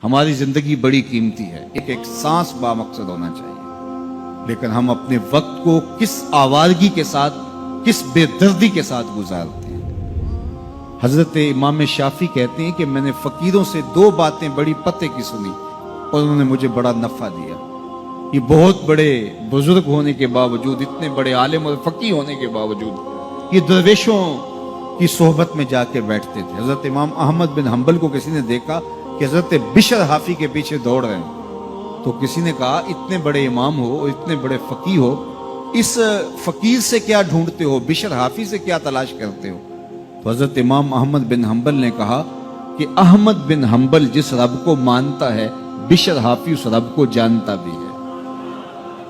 ہماری زندگی بڑی قیمتی ہے، ایک ایک سانس بامقصد ہونا چاہیے، لیکن ہم اپنے وقت کو کس آوارگی کے ساتھ، کس بے دردی کے ساتھ گزارتے ہیں۔ حضرت امام شافعی کہتے ہیں کہ میں نے فقیروں سے دو باتیں بڑی پتے کی سنی اور انہوں نے مجھے بڑا نفع دیا۔ یہ بہت بڑے بزرگ ہونے کے باوجود، اتنے بڑے عالم اور فقیہ ہونے کے باوجود، یہ درویشوں کی صحبت میں جا کے بیٹھتے تھے۔ حضرت امام احمد بن حنبل کو کسی نے دیکھا کہ حضرت بشر حافی کے پیچھے دوڑ رہے ہیں، تو کسی نے کہا اتنے بڑے امام ہو اور اتنے بڑے فقیہ ہو، اس فقیر سے کیا ڈھونڈتے ہو، بشر حافی سے کیا تلاش کرتے ہو؟ تو حضرت امام احمد بن حنبل نے کہا کہ احمد بن حنبل جس رب کو مانتا ہے، بشر حافی اس رب کو جانتا بھی ہے۔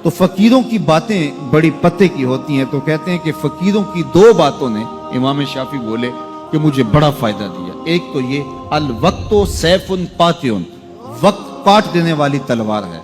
تو فقیروں کی باتیں بڑی پتے کی ہوتی ہیں، تو کہتے ہیں کہ فقیروں کی دو باتوں نے، امام شافعی بولے، کہ مجھے بڑا فائدہ دیا۔ ایک تو یہ الوقت سیف قاطع، وقت کاٹ دینے والی تلوار ہے،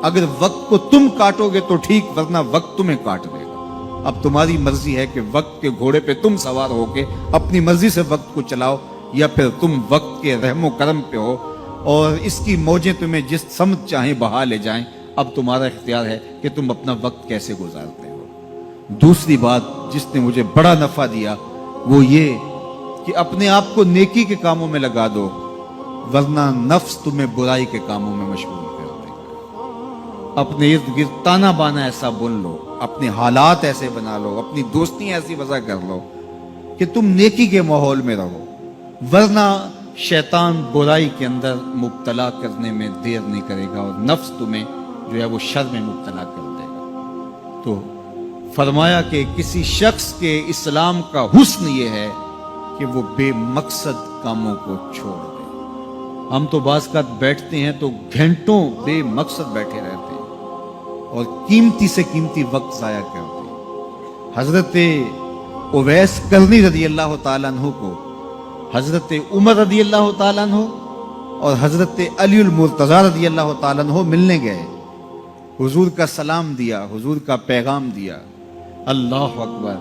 اگر وقت کو تم کاٹو گے تو ٹھیک، ورنہ وقت تمہیں کاٹ دے گا۔ اب تمہاری مرضی ہے کہ وقت کے گھوڑے پہ تم سوار ہو کے اپنی مرضی سے وقت کو چلاؤ، یا پھر تم وقت کے رحم و کرم پہ ہو اور اس کی موجیں تمہیں جس سمت چاہیں بہا لے جائیں۔ اب تمہارا اختیار ہے کہ تم اپنا وقت کیسے گزارتے ہو۔ دوسری بات جس نے مجھے بڑا نفع دیا وہ یہ کہ اپنے آپ کو نیکی کے کاموں میں لگا دو، ورنہ نفس تمہیں برائی کے کاموں میں مشغول کر دے گا۔ اپنے ارد گرد تانا بانا ایسا بن لو، اپنے حالات ایسے بنا لو، اپنی دوستی ایسی وضع کر لو کہ تم نیکی کے ماحول میں رہو، ورنہ شیطان برائی کے اندر مبتلا کرنے میں دیر نہیں کرے گا اور نفس تمہیں جو ہے وہ شر میں مبتلا کر دے گا۔ تو فرمایا کہ کسی شخص کے اسلام کا حسن یہ ہے کہ وہ بے مقصد کاموں کو چھوڑ دے۔ ہم تو بعض اوقات بیٹھتے ہیں تو گھنٹوں بے مقصد بیٹھے رہتے ہیں اور قیمتی سے قیمتی وقت ضائع کرتے ہیں۔ حضرت اویس کرنی رضی اللہ تعالیٰ عنہ کو حضرت عمر رضی اللہ تعالیٰ عنہ اور حضرت علی المرتضیٰ رضی اللہ تعالیٰ عنہ ملنے گئے، حضور کا سلام دیا، حضور کا پیغام دیا، اللہ اکبر۔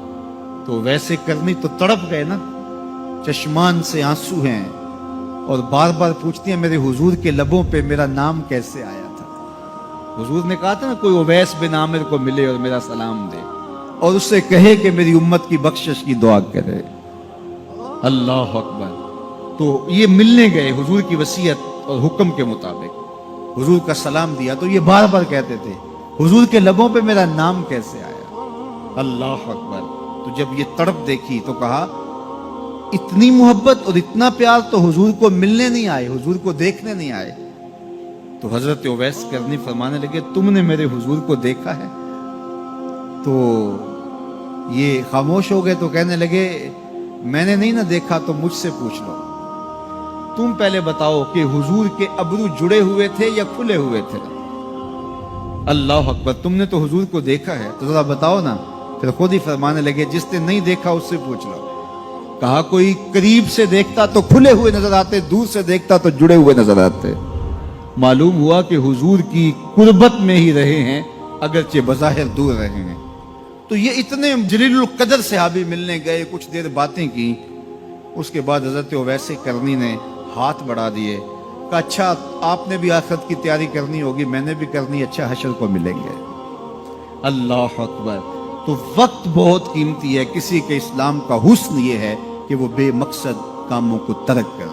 تو ویسے کرنی تو تڑپ گئے نا، چشمان سے آنسو ہیں اور بار بار پوچھتی ہیں میرے حضور کے لبوں پہ میرا نام کیسے آیا تھا۔ حضور نے کہا تھا نا کوئی اویس بن عامر کو ملے اور میرا سلام دے اور اس سے کہے کہ میری امت کی بخشش کی دعا کرے، اللہ اکبر۔ تو یہ ملنے گئے حضور کی وصیت اور حکم کے مطابق، حضور کا سلام دیا، تو یہ بار بار کہتے تھے حضور کے لبوں پہ میرا نام کیسے آیا، اللہ اکبر۔ تو جب یہ تڑپ دیکھی تو کہا اتنی محبت اور اتنا پیار تو حضور کو ملنے نہیں آئے، حضور کو دیکھنے نہیں آئے۔ تو حضرت اویس کرنی فرمانے لگے تم نے میرے حضور کو دیکھا ہے؟ تو یہ خاموش ہو گئے، تو کہنے لگے میں نے نہیں نہ دیکھا تو مجھ سے پوچھ لو، تم پہلے بتاؤ کہ حضور کے ابرو جڑے ہوئے تھے یا کھلے ہوئے تھے؟ اللہ اکبر، تم نے تو حضور کو دیکھا ہے تو ذرا بتاؤ نا۔ پھر خود ہی فرمانے لگے جس نے نہیں دیکھا اس سے پوچھ لو۔ کہا کوئی قریب سے دیکھتا تو کھلے ہوئے نظر آتے، دور سے دیکھتا تو جڑے ہوئے نظر آتے۔ معلوم ہوا کہ حضور کی قربت میں ہی رہے ہیں اگرچہ بظاہر دور رہے ہیں۔ تو یہ اتنے جلیل القدر صحابی ملنے گئے، کچھ دیر باتیں کی، اس کے بعد حضرت اویس کرنی نے ہاتھ بڑھا دیے، کہا اچھا آپ نے بھی آخرت کی تیاری کرنی ہوگی، میں نے بھی کرنی، اچھا حشر کو ملیں گے۔ اللہ اکبر۔ تو وقت بہت قیمتی ہے، کسی کے اسلام کا حسن یہ ہے کہ وہ بے مقصد کاموں کو ترک کر